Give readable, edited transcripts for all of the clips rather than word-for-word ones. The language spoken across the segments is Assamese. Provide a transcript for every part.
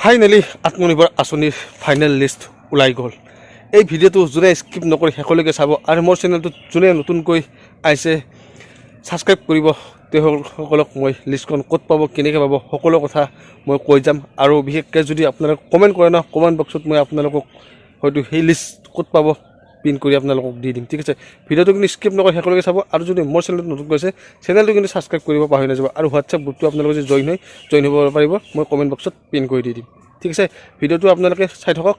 ফাইনেলি আত্মনিৰ্ভৰ আঁচনিৰ ফাইনেল লিষ্ট ওলাই গ'ল। এই ভিডিঅ'টো যোনে স্কিপ নকৰি শেষলৈকে চাব আৰু মোৰ চেনেলটোত যোনে নতুনকৈ আহিছে ছাবস্ক্ৰাইব কৰিব, তেওঁলোকসকলক মই লিষ্টখন ক'ত পাব, কেনেকৈ পাব, সকলো কথা মই কৈ যাম। আৰু বিশেষকৈ যদি আপোনালোকে কমেণ্ট কৰে ন, কমেণ্ট বক্সত মই আপোনালোকক হয়তো সেই লিষ্ট ক'ত পাব পিন কৰি আপোনালোকক দি দিম, ঠিক আছে। ভিডিঅ'টো কিন্তু স্কিপ নকৰি শেষলৈকে চাব। আৰু যদি মোৰ চেনেলটো নতুন কৈছে, চেনেলটো কিন্তু ছাবস্ক্ৰাইব কৰিব পাহৰি নাযাব। আৰু হোৱাটছআপ গ্ৰুপটো আপোনালোকে যদি জইন হ'ব পাৰিব, মই কমেণ্ট বক্সত পিন কৰি দি দিম, ঠিক আছে। ভিডিঅ'টো আপোনালোকে চাই থাকক।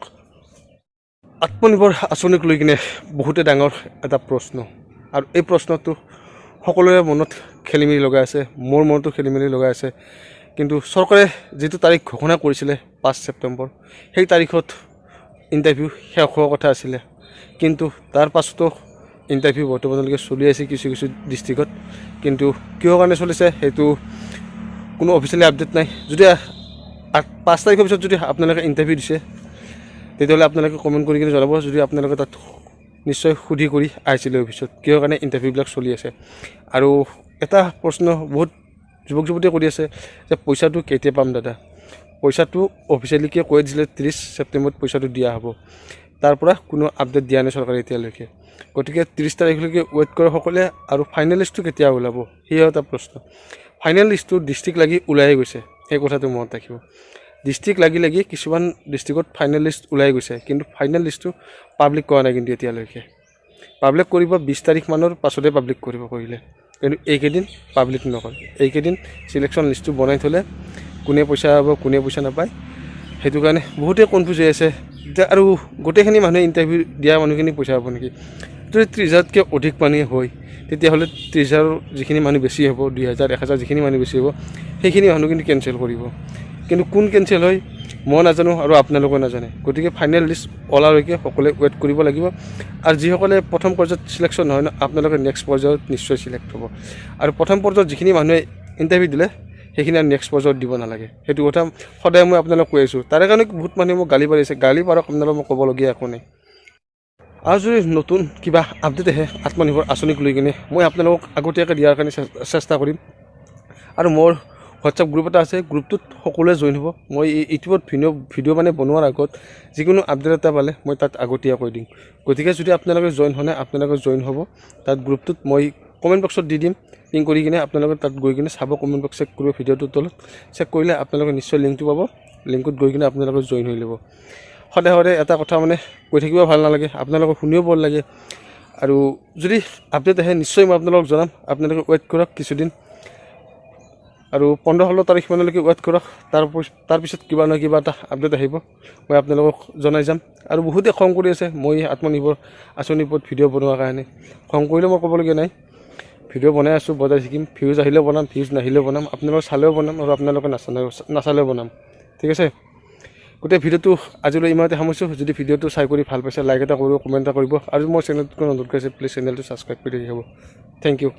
আত্মনিৰ্ভৰ আঁচনিক লৈ কিনে বহুতে ডাঙৰ এটা প্ৰশ্ন, আৰু এই প্ৰশ্নটো সকলোৰে মনত খেলি মেলি লগাই আছে, মোৰ মনতো খেলি মেলি লগাই আছে। কিন্তু চৰকাৰে যিটো তাৰিখ ঘোষণা কৰিছিলে 5 ছেপ্টেম্বৰ, সেই তাৰিখত ইণ্টাৰভিউ শেষ হোৱাৰ কথা আছিলে। কিন্তু তাৰ পাছতো ইণ্টাৰভিউ বৰ্তমানলৈকে চলি আছে কিছু কিছু ডিষ্ট্ৰিক্টত। কিন্তু কিহৰ কাৰণে চলিছে সেইটো কোনো অফিচিয়েলি আপডেট নাই। যদি 5 তাৰিখৰ পিছত যদি আপোনালোকে ইণ্টাৰভিউ দিছে, তেতিয়াহ'লে আপোনালোকে কমেণ্ট কৰি কিনে জনাব। যদি আপোনালোকে তাত নিশ্চয় সুধি কৰি আহিছিলে অফিচত কিহৰ কাৰণে ইণ্টাৰভিউবিলাক চলি আছে। আৰু এটা প্ৰশ্ন বহুত যুৱক যুৱতীয়ে কৰি আছে যে পইচাটো কেতিয়া পাম দাদা। পইচাটো অফিচিয়েলিকৈ কৈ দিছিলে 30 ছেপ্টেম্বৰত পইচাটো দিয়া হ'ব, তাৰ পৰা কোনো আপডেট দিয়া নাই চৰকাৰে এতিয়ালৈকে। গতিকে 30 তাৰিখলৈকে ৱেইট কৰে সকলোৱে। আৰু ফাইনেল লিষ্টটো কেতিয়া ওলাব সেয়াও এটা প্ৰশ্ন। ফাইনেল লিষ্টটো ডিষ্ট্ৰিক্ট লাগি ওলাই গৈছে, সেই কথাটো মনত ৰাখিব। ডিষ্ট্ৰিক্ট লাগি কিছুমান ডিষ্ট্ৰিক্টত ফাইনেল লিষ্ট ওলাই গৈছে, কিন্তু ফাইনেল লিষ্টটো পাব্লিক কৰা নাই কিন্তু এতিয়ালৈকে। পাব্লিক কৰিব 20 তাৰিখমানৰ পাছতে পাব্লিক কৰিব কৰিলে, কিন্তু এইকেইদিন পাব্লিক নকৰে। এইকেইদিন চিলেকশ্যন লিষ্টটো বনাই থ'লে কোনে পইচা পাব কোনে পইচা নাপায়, সেইটো কাৰণে বহুতেই কনফিউজ হৈ আছে। আৰু গোটেইখিনি মানুহে ইণ্টাৰভিউ দিয়া মানুহখিনি পইচা পাব নেকি? যদি 30,000তকৈ অধিক মানুহ হয়, তেতিয়াহ'লে 30,000 যিখিনি মানুহ বেছি হ'ব, 2,000 1,000 যিখিনি মানুহ বেছি হ'ব, সেইখিনি মানুহ কিন্তু কেঞ্চেল কৰিব। কিন্তু কোন কেঞ্চেল হয় মই নাজানো আৰু আপোনালোকেও নাজানে। গতিকে ফাইনেল লিষ্ট ওলালৈকে সকলোৱে ৱেইট কৰিব লাগিব। আৰু যিসকলে প্ৰথম পৰ্যায়ত চিলেকশ্যন নহয় ন, আপোনালোকে নেক্সট পৰ্যায়ত নিশ্চয় চিলেক্ট হ'ব। আৰু প্ৰথম পৰ্যায়ত যিখিনি মানুহে ইণ্টাৰভিউ দিলে সেইখিনি আৰু নেক্সট পৰ্যায়ত দিব নালাগে, সেইটো কথা সদায় মই আপোনালোকক কৈ আছোঁ। তাৰে কাৰণে বহুত মানুহে মোক গালি পাৰিছে, গালি পাৰক, আপোনালোকক মই ক'বলগীয়া একো নাই। আৰু যদি নতুন কিবা আপডেট আহে আত্মনিৰ্ভৰ আঁচনিক লৈ কিনে, মই আপোনালোকক আগতীয়াকৈ দিয়াৰ কাৰণে চেষ্টা কৰিম। আৰু মোৰ হোৱাটছআপ গ্ৰুপ এটা আছে, গ্ৰুপটোত সকলোৱে জইন হ'ব। মই ইউটিউবত ভিডিঅ' মানে বনোৱাৰ আগত যিকোনো আপডেট এটা পালে মই তাত আগতীয়াকৈ দিম। গতিকে যদি আপোনালোকে জইন হোৱা নাই, আপোনালোকে জইন হ'ব। তাত গ্ৰুপটোত মই কমেণ্ট বক্সত দি দিম, লিংক কৰি কিনে আপোনালোকে তাত গৈ কিনে চাব। কমেণ্ট বক্স চেক কৰিব, ভিডিঅ'টোৰ তলত চেক কৰিলে আপোনালোকে নিশ্চয় লিংকটো পাব। লিংকত গৈ কিনে আপোনালোকে জইন হৈ ল'ব। সদায় এটা কথা মানে কৈ থাকিব ভাল নালাগে, আপোনালোকক শুনিও ভাল লাগে। আৰু যদি আপডেট আহে নিশ্চয় মই আপোনালোকক জনাম। আপোনালোকে ৱেইট কৰক কিছুদিন, আৰু 15-16 তাৰিখমানলৈকে ৱেইট কৰক। তাৰপিছত কিবা নহয় কিবা এটা আপডেট আহিব, মই আপোনালোকক জনাই যাম। আৰু বহুতে খং কৰি আছে মই আত্মনিৰ্ভৰ আঁচনিৰ ওপৰত ভিডিঅ' বনোৱাৰ কাৰণে। খং কৰিলে মই ক'বলগীয়া নাই, ভিডিঅ' বনাই আছোঁ, বজাই শিকিম। ভিউজ আহিলেও বনাম, ভিউজ নাহিলেও বনাম, আপোনালোকে চালেও বনাম আৰু আপোনালোকে নাচালেও বনাম, ঠিক আছে। গোটেই ভিডিঅ'টো আজিলৈ ইমানতে সামৰিছোঁ। যদি ভিডিঅ'টো চাই কৰি ভাল পাইছে, লাইক এটা কৰিব, কমেণ্ট এটা কৰিব। আৰু মোৰ চেনেলটো নতুনকৈ আছে, প্লিজ চেনেলটো ছাবস্ক্ৰাইব কৰি ৰাখিব। Thank U.